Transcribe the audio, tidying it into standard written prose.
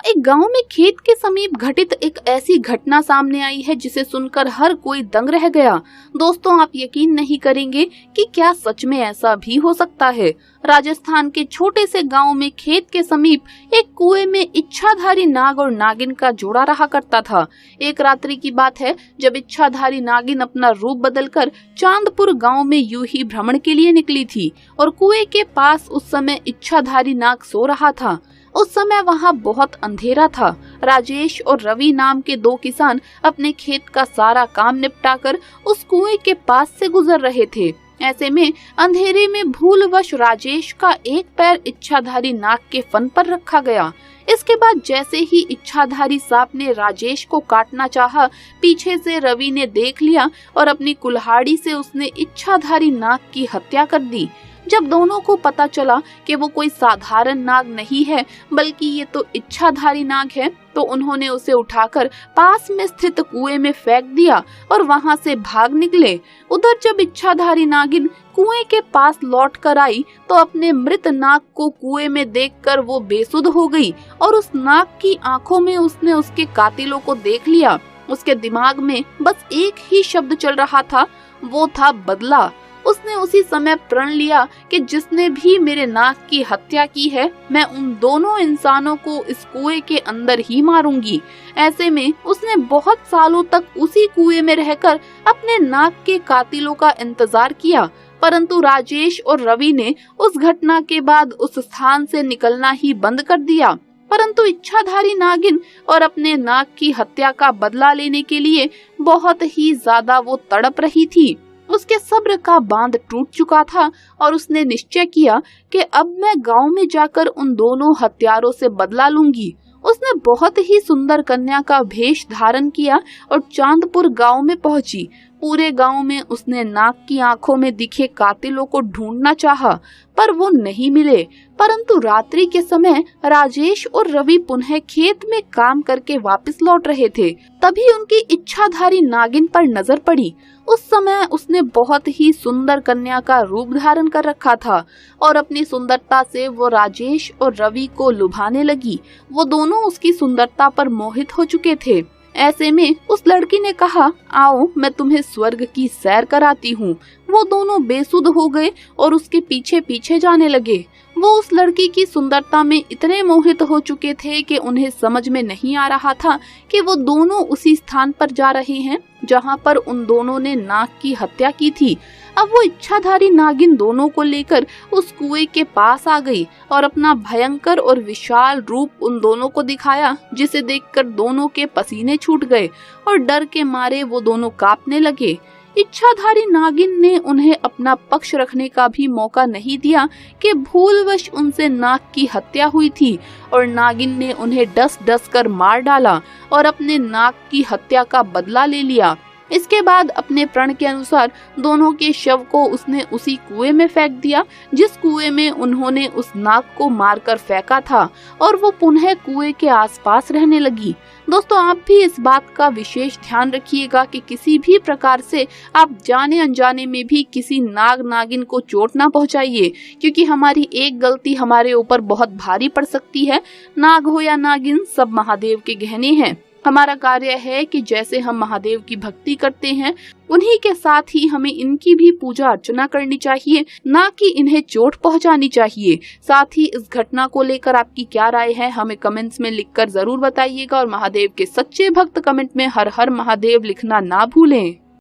एक गांव में खेत के समीप घटित एक ऐसी घटना सामने आई है जिसे सुनकर हर कोई दंग रह गया। दोस्तों, आप यकीन नहीं करेंगे कि क्या सच में ऐसा भी हो सकता है। राजस्थान के छोटे से गांव में खेत के समीप एक कुएं में इच्छाधारी नाग और नागिन का जोड़ा रहा करता था। एक रात्रि की बात है जब इच्छाधारी नागिन अपना रूप बदलकर चांदपुर गांव में यूं ही भ्रमण के लिए निकली थी और कुएं के पास उस समय इच्छाधारी नाग सो रहा था। उस समय वहाँ बहुत अंधेरा था। राजेश और रवि नाम के दो किसान अपने खेत का सारा काम निपटाकर उस कुएं के पास से गुजर रहे थे। ऐसे में अंधेरे में भूलवश राजेश का एक पैर इच्छाधारी नाग के फन पर रखा गया। इसके बाद जैसे ही इच्छाधारी सांप ने राजेश को काटना चाहा, पीछे से रवि ने देख लिया और अपनी कुल्हाड़ी से उसने इच्छाधारी नाग की हत्या कर दी। जब दोनों को पता चला कि वो कोई साधारण नाग नहीं है बल्कि ये तो इच्छाधारी नाग है, तो उन्होंने उसे उठाकर पास में स्थित कुएं में फेंक दिया और वहां से भाग निकले। उधर जब इच्छाधारी नागिन कुएं के पास लौट कर आई तो अपने मृत नाग को कुएं में देखकर वो बेसुध हो गई और उस नाग की आंखों में उसने उसके कातिलों को देख लिया। उसके दिमाग में बस एक ही शब्द चल रहा था, वो था बदला। उसने उसी समय प्रण लिया कि जिसने भी मेरे नाग की हत्या की है, मैं उन दोनों इंसानों को इस कुएं के अंदर ही मारूंगी। ऐसे में उसने बहुत सालों तक उसी कुएं में रहकर अपने नाग के कातिलों का इंतजार किया, परंतु राजेश और रवि ने उस घटना के बाद उस स्थान से निकलना ही बंद कर दिया। परंतु इच्छाधारी नागिन और अपने नाग की हत्या का बदला लेने के लिए बहुत ही ज्यादा वो तड़प रही थी। उसके सब्र का बांध टूट चुका था और उसने निश्चय किया कि अब मैं गांव में जाकर उन दोनों हत्यारों से बदला लूंगी। उसने बहुत ही सुंदर कन्या का भेष धारण किया और चांदपुर गांव में पहुंची। पूरे गांव में उसने नाग की आंखों में दिखे कातिलों को ढूंढना चाहा, पर वो नहीं मिले। परंतु रात्रि के समय राजेश और रवि पुनः खेत में काम करके वापस लौट रहे थे। तभी उनकी इच्छाधारी नागिन पर नजर पड़ी। उस समय उसने बहुत ही सुंदर कन्या का रूप धारण कर रखा था और अपनी सुंदरता से वो राजेश और रवि को लुभाने लगी। वो दोनों उसकी सुंदरता पर मोहित हो चुके थे। ऐसे में उस लड़की ने कहा, आओ मैं तुम्हें स्वर्ग की सैर कराती हूँ। वो दोनों बेसुध हो गए और उसके पीछे पीछे जाने लगे। वो उस लड़की की सुंदरता में इतने मोहित हो चुके थे कि उन्हें समझ में नहीं आ रहा था कि वो दोनों उसी स्थान पर जा रहे हैं जहाँ पर उन दोनों ने नाग की हत्या की थी। अब वो इच्छाधारी नागिन दोनों को लेकर उस कुएं के पास आ गई और अपना भयंकर और विशाल रूप उन दोनों को दिखाया, जिसे देखकर दोनों के पसीने छूट गए और डर के मारे वो दोनों कांपने लगे। इच्छाधारी नागिन ने उन्हें अपना पक्ष रखने का भी मौका नहीं दिया कि भूलवश उनसे नाग की हत्या हुई थी और नागिन ने उन्हें डस डस कर मार डाला और अपने नाग की हत्या का बदला ले लिया। इसके बाद अपने प्रण के अनुसार दोनों के शव को उसने उसी कुएं में फेंक दिया जिस कुएं में उन्होंने उस नाग को मारकर फेंका था और वो पुनः कुएं के आसपास रहने लगी। दोस्तों, आप भी इस बात का विशेष ध्यान रखिएगा कि किसी भी प्रकार से आप जाने अनजाने में भी किसी नाग नागिन को चोट ना पहुंचाइए, क्योंकि हमारी एक गलती हमारे ऊपर बहुत भारी पड़ सकती है। नाग हो या नागिन, सब महादेव के गहने हैं। हमारा कार्य है कि जैसे हम महादेव की भक्ति करते हैं, उन्हीं के साथ ही हमें इनकी भी पूजा अर्चना करनी चाहिए, ना कि इन्हें चोट पहुंचानी चाहिए। साथ ही इस घटना को लेकर आपकी क्या राय है, हमें कमेंट्स में लिखकर जरूर बताइएगा और महादेव के सच्चे भक्त कमेंट में हर हर महादेव लिखना ना भूलें।